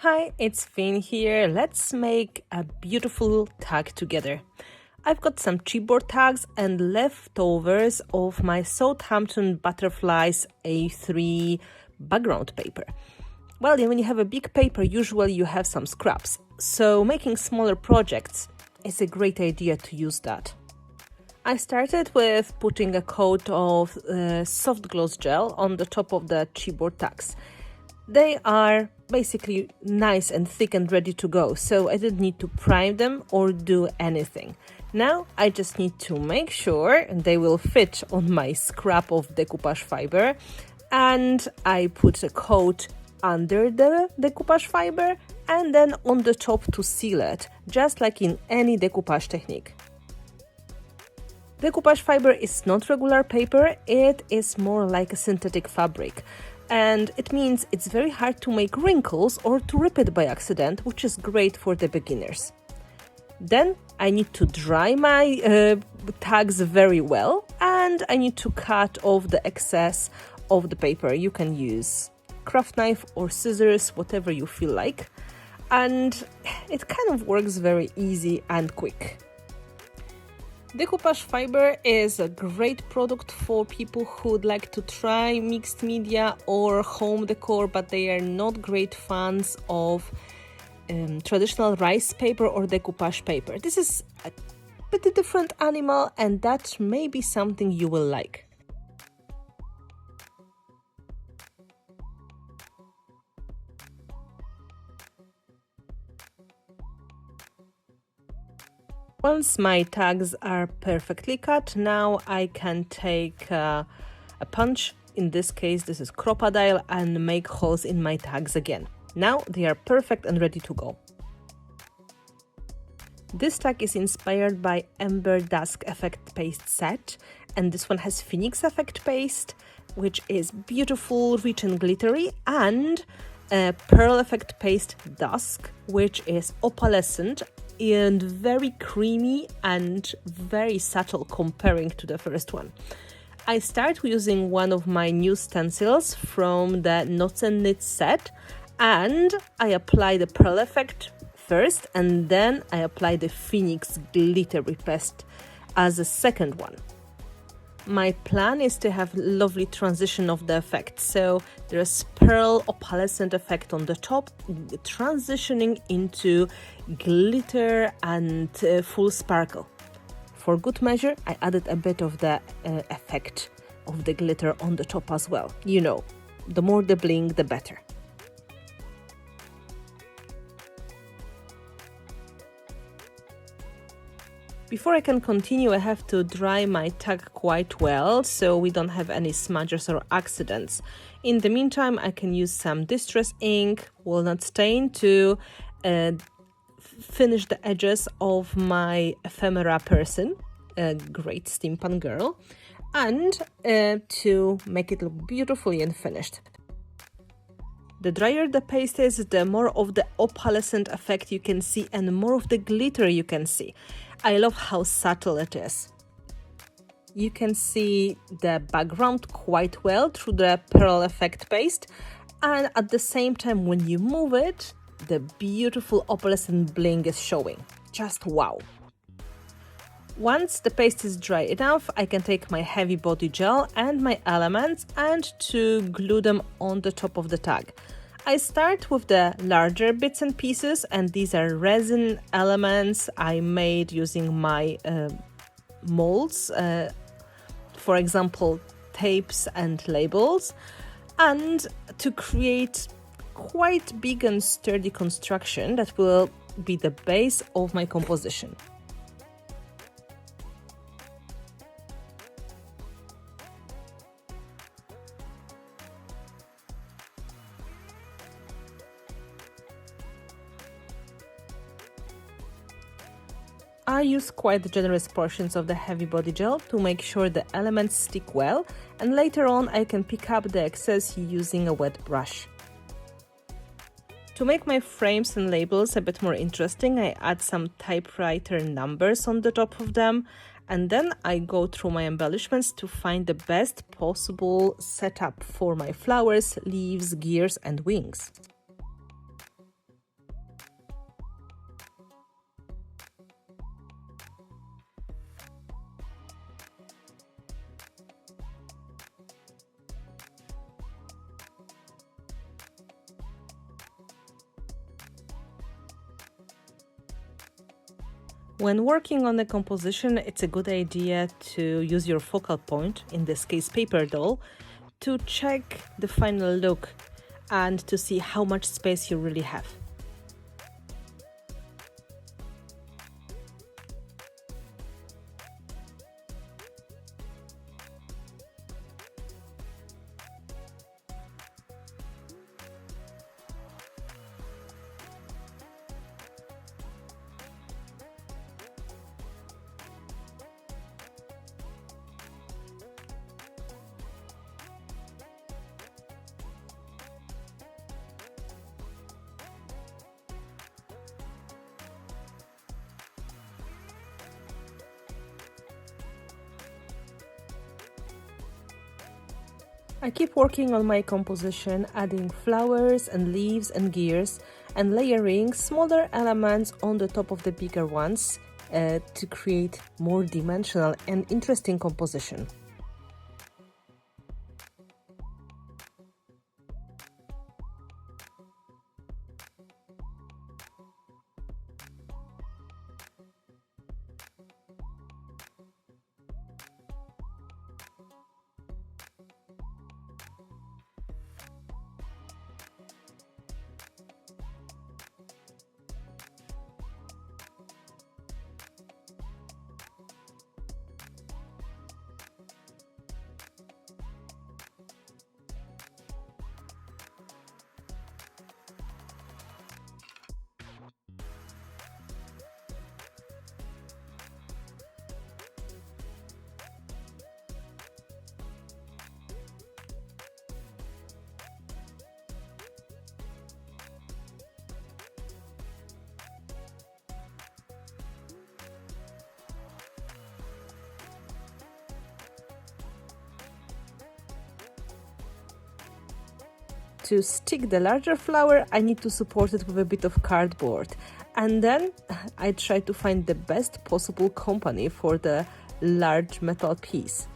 Hi, it's Finn here. Let's make a beautiful tag together. I've got some chipboard tags and leftovers of my Southampton Butterflies A3 background paper. Well, when you have a big paper, usually you have some scraps. So making smaller projects is a great idea to use that. I started with putting a coat of soft gloss gel on the top of the chipboard tags. They are basically nice and thick and ready to go, so I didn't need to prime them or do anything. Now I just need to make sure they will fit on my scrap of decoupage fiber, and I put a coat under the decoupage fiber and then on the top to seal it, just like in any decoupage technique. Decoupage fiber is not regular paper, it is more like a synthetic fabric. And it means it's very hard to make wrinkles or to rip it by accident, which is great for the beginners. Then I need to dry my tags very well, and I need to cut off the excess of the paper. You can use craft knife or scissors, whatever you feel like. And it kind of works very easy and quick. Decoupage fiber is a great product for people who would like to try mixed media or home decor, but they are not great fans of traditional rice paper or decoupage paper. This is a bit different animal, and that may be something you will like. Once my tags are perfectly cut, now I can take a punch, in this case this is crocodile, and make holes in my tags again. Now they are perfect and ready to go. This tag is inspired by Ember Dusk effect paste set, and this one has Phoenix effect paste, which is beautiful, rich and glittery, and pearl effect paste Dusk, which is opalescent and very creamy and very subtle comparing to the first one. I start using one of my new stencils from the Knots and Knits set, and I apply the pearl effect first, and then I apply the Phoenix glittery paste as a second one. My plan is to have lovely transition of the effect, so there's pearl opalescent effect on the top, transitioning into glitter and full sparkle. For good measure, I added a bit of the effect of the glitter on the top as well. You know, the more the bling, the better. Before I can continue, I have to dry my tag quite well, so we don't have any smudges or accidents. In the meantime, I can use some distress ink, walnut stain to finish the edges of my ephemera person, a great steampunk girl, and to make it look beautifully and finished. The drier the paste is, the more of the opalescent effect you can see and more of the glitter you can see. I love how subtle it is. You can see the background quite well through the pearl effect paste, and at the same time when you move it, the beautiful opalescent bling is showing. Just wow! Once the paste is dry enough, I can take my heavy body gel and my elements and to glue them on the top of the tag. I start with the larger bits and pieces, and these are resin elements I made using my molds, for example, tapes and labels, and to create quite big and sturdy construction that will be the base of my composition. I use quite generous portions of the heavy body gel to make sure the elements stick well, and later on I can pick up the excess using a wet brush. To make my frames and labels a bit more interesting, I add some typewriter numbers on the top of them, and then I go through my embellishments to find the best possible setup for my flowers, leaves, gears and wings. When working on the composition, it's a good idea to use your focal point, in this case paper doll, to check the final look and to see how much space you really have. I keep working on my composition, adding flowers and leaves and gears, and layering smaller elements on the top of the bigger ones to create more dimensional and interesting composition. To stick the larger flower, I need to support it with a bit of cardboard. And then I try to find the best possible company for the large metal piece.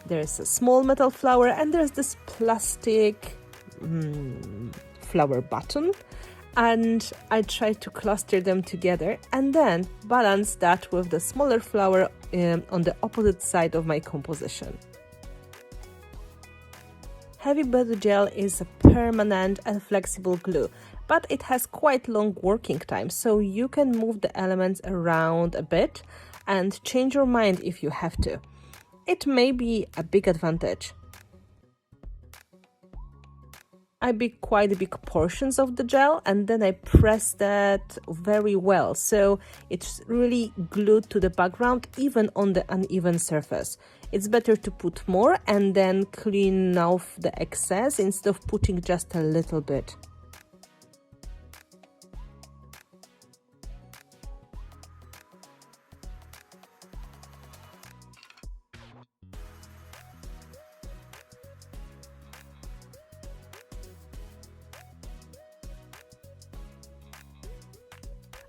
There's a small metal flower and there's this plastic flower button. And I try to cluster them together and then balance that with the smaller flower on the opposite side of my composition. Heavy Body Gel is a permanent and flexible glue, but it has quite long working time, so you can move the elements around a bit and change your mind if you have to. It may be a big advantage. I bake quite big portions of the gel and then I press that very well, so it's really glued to the background even on the uneven surface. It's better to put more and then clean off the excess instead of putting just a little bit.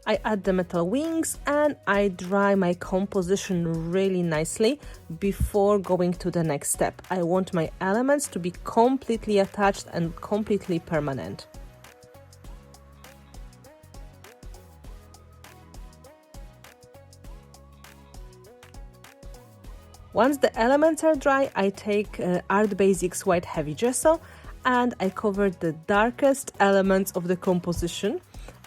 I add the metal wings and I dry my composition really nicely before going to the next step. I want my elements to be completely attached and completely permanent. Once the elements are dry, I take Art Basics White Heavy Gesso and I cover the darkest elements of the composition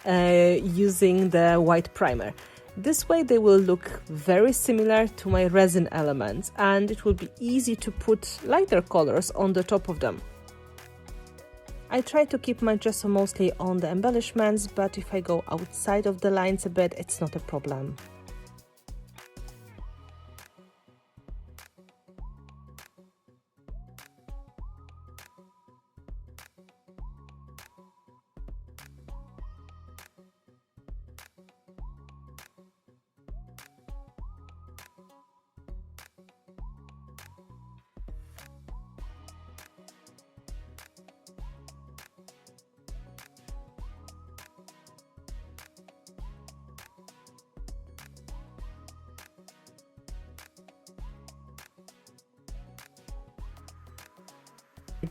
using the white primer. This way they will look very similar to my resin elements and it will be easy to put lighter colors on the top of them. I try to keep my gesso mostly on the embellishments, but if I go outside of the lines a bit, it's not a problem.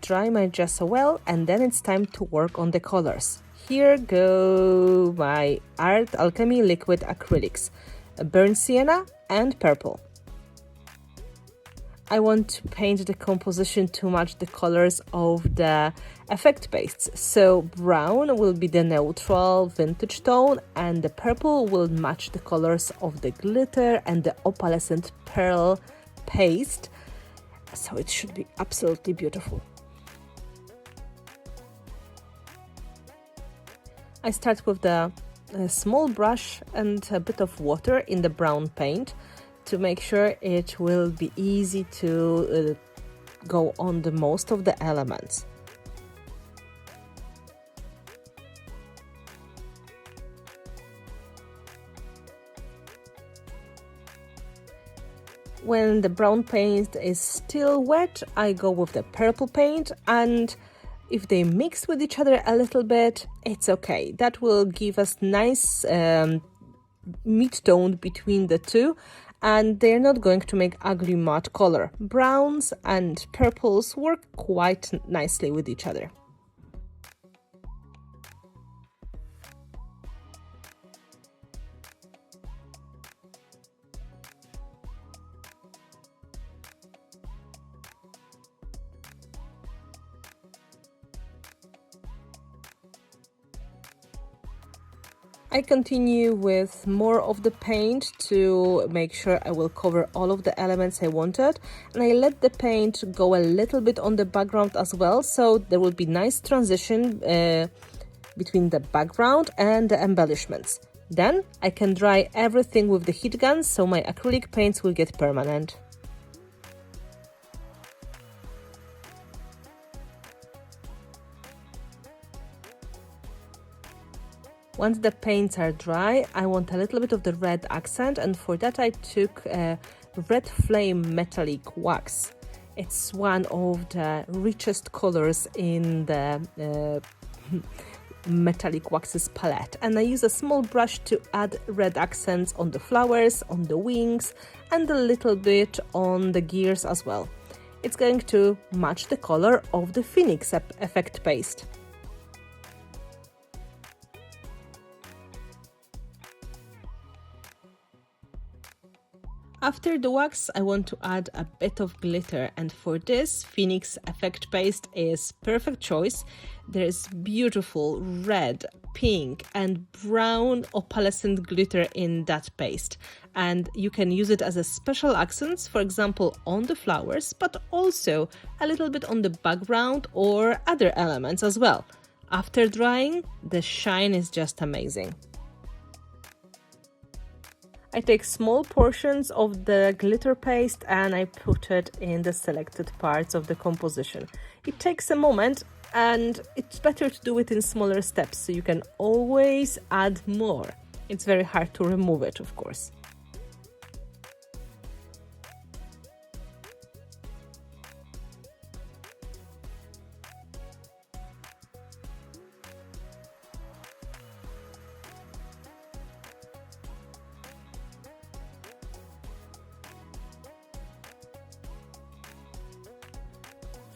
Dry my gesso well and then it's time to work on the colors. Here go my Art Alchemy liquid acrylics. burnt sienna and purple. I want to paint the composition to match the colors of the effect pastes. So brown will be the neutral vintage tone and the purple will match the colors of the glitter and the opalescent pearl paste. So it should be absolutely beautiful. I start with the small brush and a bit of water in the brown paint to make sure it will be easy to go on the most of the elements. When the brown paint is still wet, I go with the purple paint, and if they mix with each other a little bit, it's okay. That will give us nice mid-tone between the two, and they're not going to make ugly matte color. Browns and purples work quite nicely with each other. I continue with more of the paint to make sure I will cover all of the elements I wanted, and I let the paint go a little bit on the background as well, so there will be nice transition between the background and the embellishments. Then I can dry everything with the heat gun, so my acrylic paints will get permanent. Once the paints are dry, I want a little bit of the red accent, and for that I took Red Flame Metallique wax. It's one of the richest colors in the metallic waxes palette, and I use a small brush to add red accents on the flowers, on the wings, and a little bit on the gears as well. It's going to match the color of the Phoenix effect paste. After the wax, I want to add a bit of glitter, and for this, Phoenix effect paste is perfect choice. There's beautiful red, pink and brown opalescent glitter in that paste, and you can use it as a special accents, for example on the flowers, but also a little bit on the background or other elements as well. After drying, the shine is just amazing. I take small portions of the glitter paste and I put it in the selected parts of the composition. It takes a moment, and it's better to do it in smaller steps, so you can always add more. It's very hard to remove it, of course.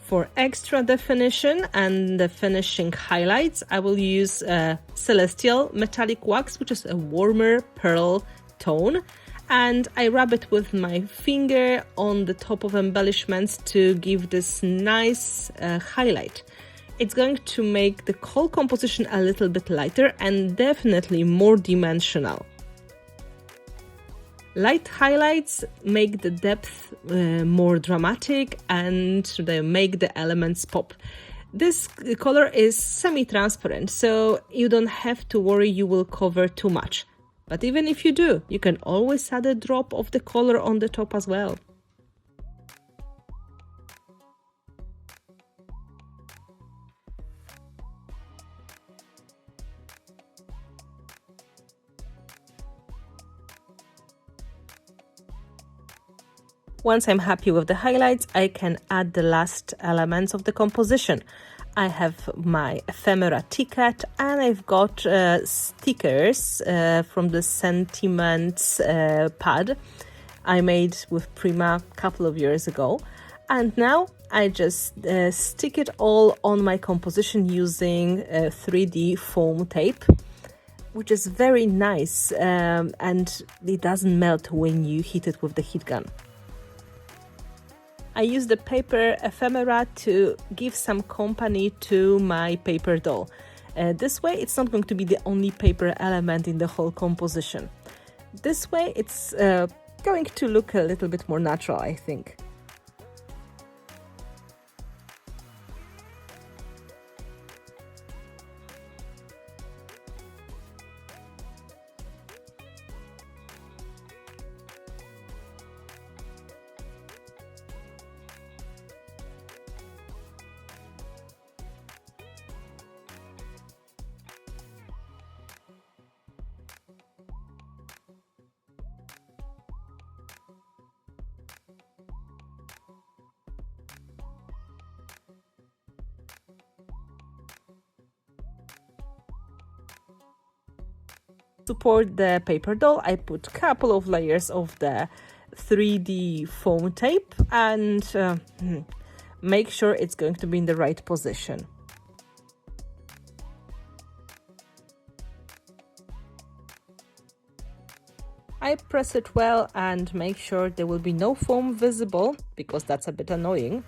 For extra definition and the finishing highlights, I will use Celestial Metallic Wax, which is a warmer pearl tone, and I rub it with my finger on the top of embellishments to give this nice highlight. It's going to make the whole composition a little bit lighter and definitely more dimensional. Light highlights make the depth more dramatic and they make the elements pop. This color is semi-transparent, so you don't have to worry you will cover too much. But even if you do, you can always add a drop of the color on the top as well. Once I'm happy with the highlights, I can add the last elements of the composition. I have my Ephemera ticket and I've got stickers from the Sentiments pad I made with Prima a couple of years ago. And now I just stick it all on my composition using 3D foam tape. which is very nice, and it doesn't melt when you heat it with the heat gun. I use the paper ephemera to give some company to my paper doll. This way it's not going to be the only paper element in the whole composition. This way it's going to look a little bit more natural, I think. Support the paper doll, I put a couple of layers of the 3D foam tape and make sure it's going to be in the right position. I press it well and make sure there will be no foam visible, because that's a bit annoying.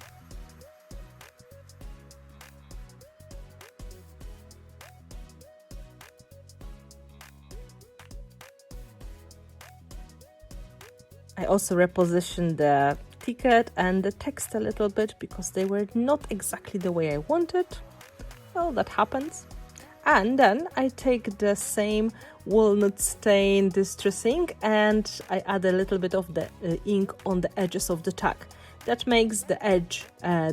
I also repositioned the ticket and the text a little bit because they were not exactly the way I wanted. Well, that happens. And then I take the same walnut stain distress ink and I add a little bit of the ink on the edges of the tag. That makes the edge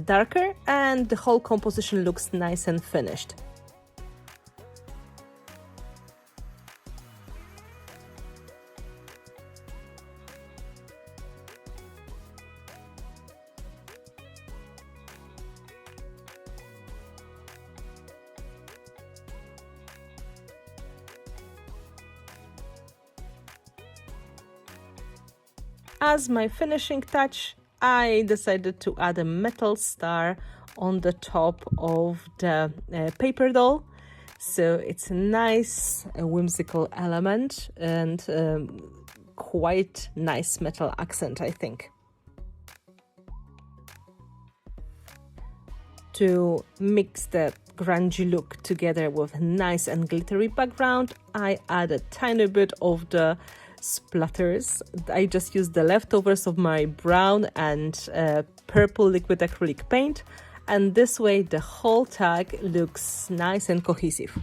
darker and the whole composition looks nice and finished. As my finishing touch, I decided to add a metal star on the top of the paper doll. So it's a nice whimsical element and quite nice metal accent, I think. To mix the grungy look together with a nice and glittery background, I add a tiny bit of the splatters. I just used the leftovers of my brown and purple liquid acrylic paint, and this way the whole tag looks nice and cohesive.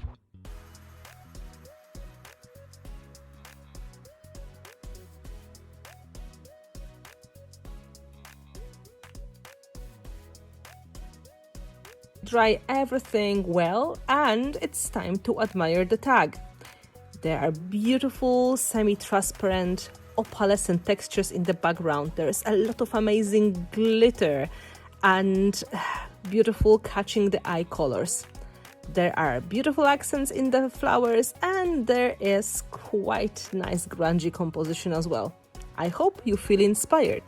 Dry everything well and it's time to admire the tag. There are beautiful semi-transparent opalescent textures in the background. There's a lot of amazing glitter and beautiful catching the eye colors. There are beautiful accents in the flowers and there is quite nice grungy composition as well. I hope you feel inspired.